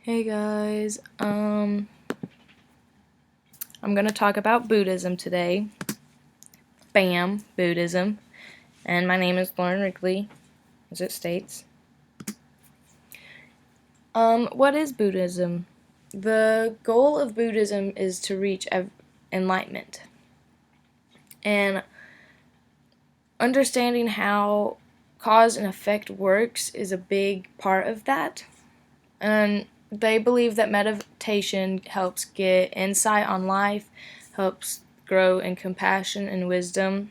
Hey guys, I'm gonna talk about Buddhism today. Bam, Buddhism. And my name is Lauren Wrigley, as it states. What is Buddhism? The goal of Buddhism is to reach enlightenment. And understanding how cause and effect works is a big part of that. And they believe that meditation helps get insight on life, helps grow in compassion and wisdom.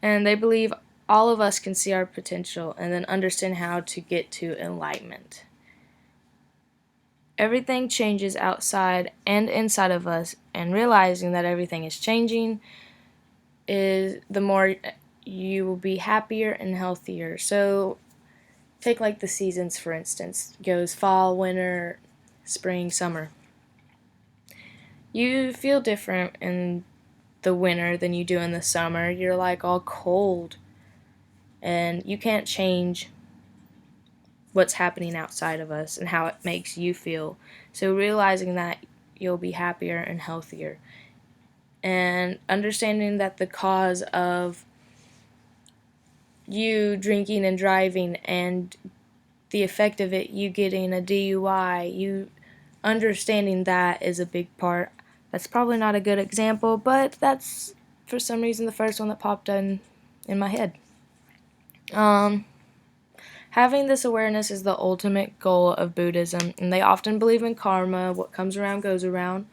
And they believe all of us can see our potential and then understand how to get to enlightenment. Everything changes outside and inside of us, and realizing that everything is changing is the more you will be happier and healthier. So take like the seasons, for instance. It goes fall, winter, spring, summer. You feel different in the winter than you do in the summer. You're like all cold, and you can't change what's happening outside of us and how it makes you feel. So realizing that, you'll be happier and healthier. And understanding that the cause of you drinking and driving and the effect of it, you getting a DUI, you understanding that is a big part. That's probably not a good example, but that's for some reason the first one that popped in my head. Having this awareness is the ultimate goal of Buddhism, and they often believe in karma, what comes around goes around,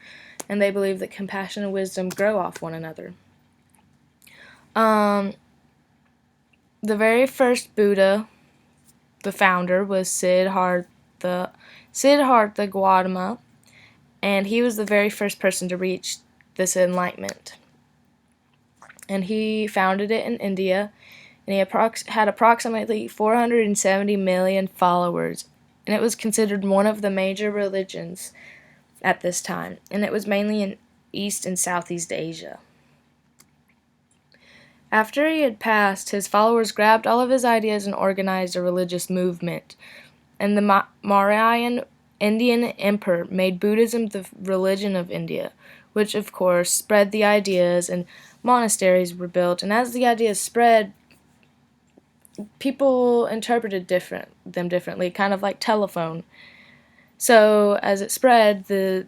and they believe that compassion and wisdom grow off one another. The very first Buddha, the founder, was Siddhartha Gautama, and he was the very first person to reach this enlightenment. And he founded it in India, and he had approximately 470 million followers, and it was considered one of the major religions at this time, and it was mainly in East and Southeast Asia. After he had passed, his followers grabbed all of his ideas and organized a religious movement, and the Mauryan Indian emperor made Buddhism the religion of India, which of course spread the ideas, and monasteries were built, and as the ideas spread, people interpreted them differently, kind of like telephone. So as it spread, the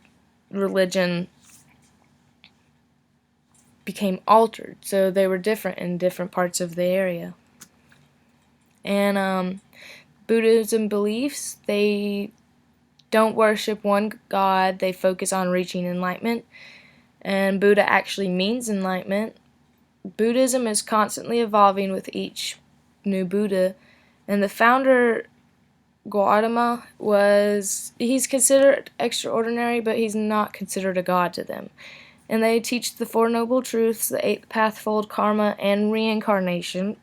religion became altered, so they were different in different parts of the area. And Buddhism beliefs, they don't worship one god, they focus on reaching enlightenment, and Buddha actually means enlightenment. Buddhism is constantly evolving with each new Buddha, and the founder, Gautama, he's considered extraordinary, but he's not considered a god to them. And they teach the Four Noble Truths, the Eighth Pathfold, karma, and reincarnation,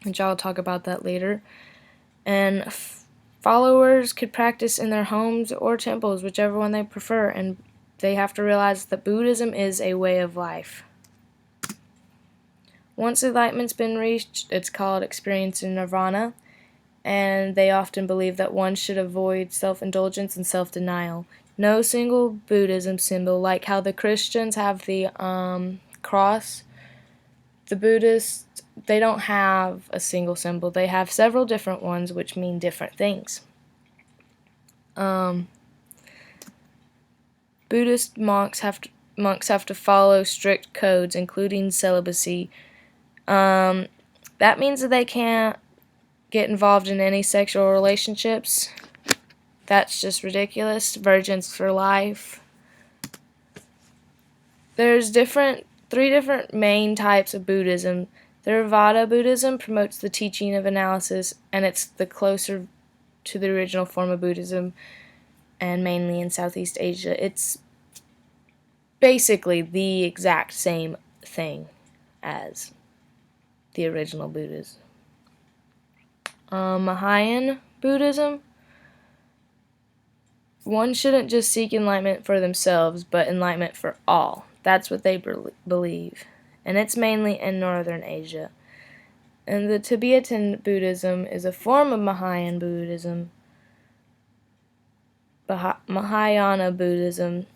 which I'll talk about that later. And followers could practice in their homes or temples, whichever one they prefer, and they have to realize that Buddhism is a way of life. Once enlightenment's been reached, it's called experiencing nirvana, and they often believe that one should avoid self-indulgence and self-denial. No single Buddhism symbol, like how the Christians have the cross. The Buddhists, they don't have a single symbol. They have several different ones which mean different things. Buddhist monks have to follow strict codes, including celibacy. That means that they can't get involved in any sexual relationships. That's just ridiculous. Virgins for life. There's three different main types of Buddhism. Theravada Buddhism promotes the teaching of analysis, and it's the closer to the original form of Buddhism, and mainly in Southeast Asia. It's basically the exact same thing as the original Buddhism. Mahayana Buddhism, one shouldn't just seek enlightenment for themselves, but enlightenment for all. That's what they believe. And it's mainly in Northern Asia. And the Tibetan Buddhism is a form of Mahayana Buddhism. Mahayana Buddhism,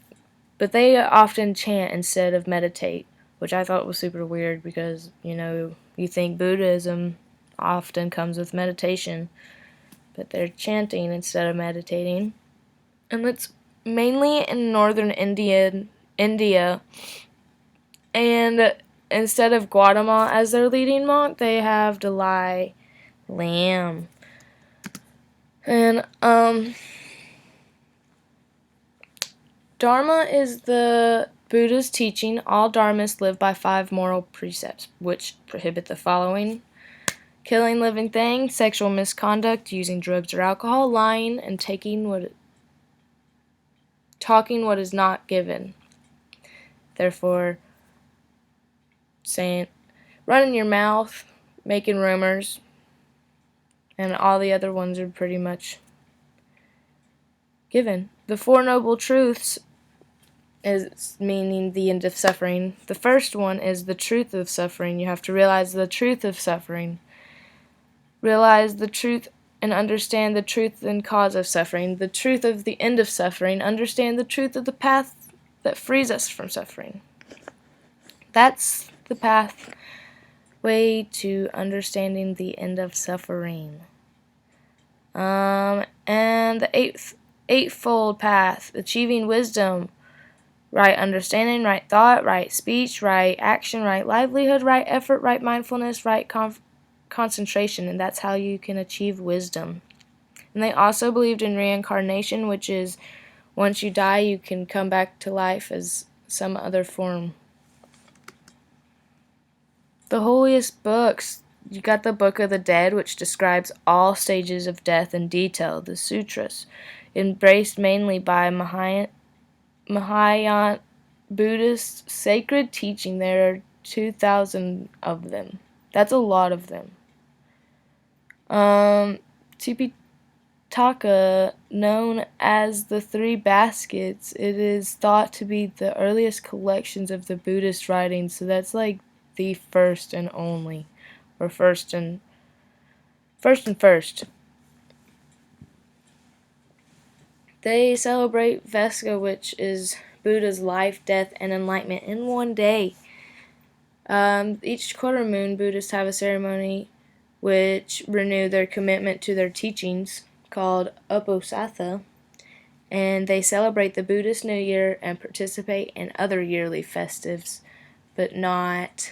but they often chant instead of meditate, which I thought was super weird because, you think Buddhism often comes with meditation, but they're chanting instead of meditating. And it's mainly in northern India, and instead of Gautama as their leading monk, they have Dalai Lama. And Dharma is the Buddha's teaching. All dharmas live by 5 moral precepts, which prohibit the following: killing living things, sexual misconduct, using drugs or alcohol, lying, and talking what is not given. Therefore, running your mouth, making rumors, and all the other ones are pretty much given. The 4 Noble Truths is meaning the end of suffering. The first one is the truth of suffering. You have to realize the truth of suffering. Realize the truth and understand the truth and cause of suffering. The truth of the end of suffering. Understand the truth of the path that frees us from suffering. That's the pathway to understanding the end of suffering. And the eightfold path, achieving wisdom. Right understanding, right thought, right speech, right action, right livelihood, right effort, right mindfulness, right concentration, and that's how you can achieve wisdom. And they also believed in reincarnation, which is once you die, you can come back to life as some other form. The holiest books, you got the Book of the Dead, which describes all stages of death in detail. The sutras, embraced mainly by Mahayana Buddhist sacred teaching. There are 2,000 of them. That's a lot of them. Tipitaka, known as the 3 Baskets, it is thought to be the earliest collections of the Buddhist writings, so that's like the first and only, or first. They celebrate Veska, which is Buddha's life, death, and enlightenment in one day. Each quarter moon, Buddhists have a ceremony which renew their commitment to their teachings, called Uposatha, and they celebrate the Buddhist New Year and participate in other yearly festives, but not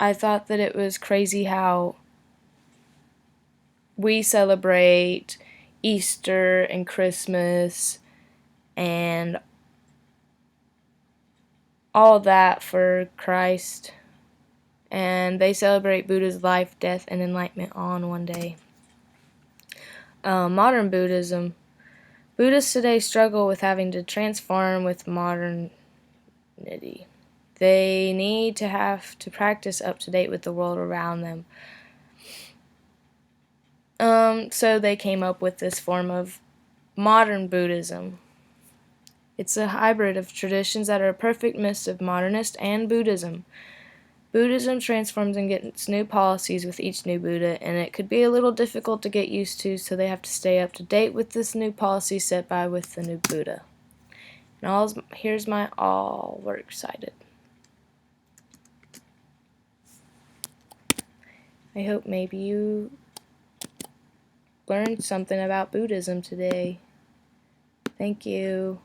I thought that it was crazy how we celebrate Easter and Christmas and all that for Christ, and they celebrate Buddha's life, death, and enlightenment all in one day. Modern Buddhism. Buddhists today struggle with having to transform with modernity. They need to have to practice up to date with the world around them. So they came up with this form of modern Buddhism. It's a hybrid of traditions that are a perfect mix of modernist and Buddhism. Buddhism transforms and gets new policies with each new Buddha, and it could be a little difficult to get used to, so they have to stay up to date with this new policy set by with the new Buddha. And here's my all works cited. I hope maybe you learned something about Buddhism today. Thank you.